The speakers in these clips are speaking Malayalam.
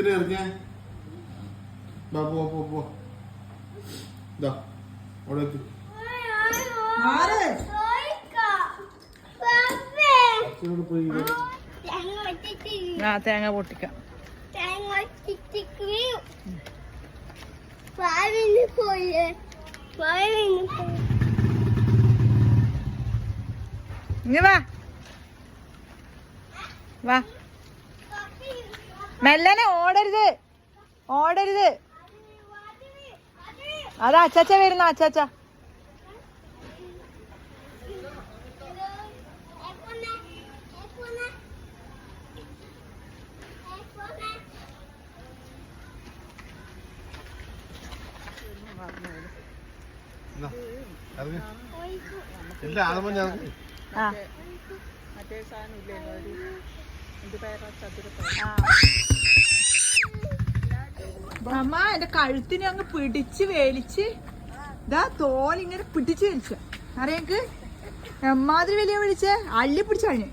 എന്തിനാ ഇറങ്ങിയ പോ അവിടെ എത്തി പോയി തേങ്ങ പൊട്ടിക്കാം. ഇങ്ങ് വാ വാ, മെല്ലനെ ഓടരുത് ഓടരുത്. അതാ അച്ചാച്ച വരുന്ന അച്ചാച്ച. ഇല്ല ആദ്യം ഞാൻ അമ്മ എന്റെ കഴുത്തിനെ അങ്ങ് പിടിച്ച് വേലിച്ച് ഇതാ തോലിങ്ങനെ പിടിച്ച് വലിച്ച അറിയാക്ക് എമ്മാതിരി വലിയ വിളിച്ച് അള്ളി പിടിച്ചഴിഞ്ഞ്.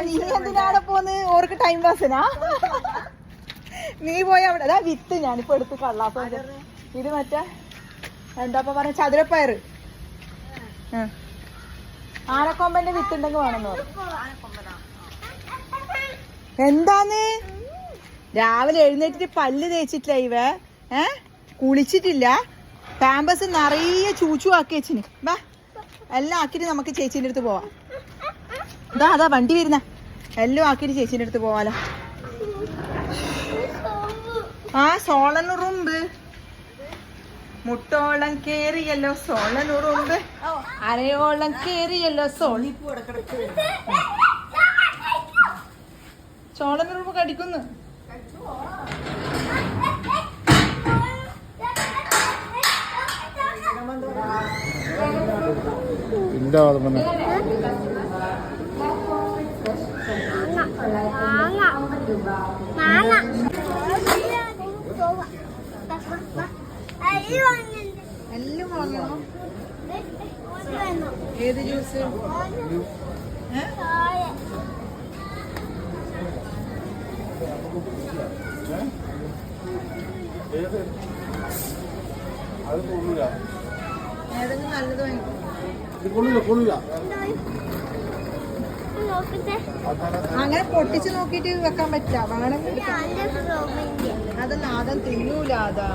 നീ എന്തിനാടെ പോന്ന്? ഓർക്ക് ടൈം പാസിനാ? നീ പോയി അവിടെ. അതാ വിത്ത് ഞാനിപ്പോ എടുത്ത് കള്ളാപ്പ. ഇത് മറ്റേ എന്താപ്പ പറഞ്ഞ ചതുരപ്പയറ്, ആനക്കൊമ്പന്റെ വിത്ത് ഉണ്ടെങ്കിൽ വേണമെന്ന് പറഞ്ഞു. എന്താന്ന് രാവിലെ എഴുന്നേറ്റിട്ട് പല്ല് തേച്ചിട്ടില്ല ഇവ, കുളിച്ചിട്ടില്ല, പാമ്പസ് നിറയെ ചൂച്ചു ആക്കി വെച്ചിന്. വാ എല്ലാം ആക്കിട്ട് നമുക്ക് ചേച്ചീൻ്റെ അടുത്ത് പോവാം. ഇതാ അതാ വണ്ടി വരുന്ന, എല്ലാം ആക്കിട്ട് ചേച്ചീൻ്റെ അടുത്ത് പോവാലോ. ആ സോളനുറുമ്പ് മുട്ടോളം കേറിയല്ലോ സോളനുറുമ്പ്, അരയോളം കേറിയല്ലോ ചോളനുറുമ്പ് കടിക്കുന്നു. എല്ലാം വാങ്ങണോ? ഏത് ജ്യൂസ്? ഏതെങ്കിലും നല്ലത് വാങ്ങിക്കും. അങ്ങനെ പൊട്ടിച്ച് നോക്കിട്ട് വെക്കാൻ പറ്റില്ല. വേണമെങ്കിൽ അതല്ല, ആദം തിന്നൂല. അതാ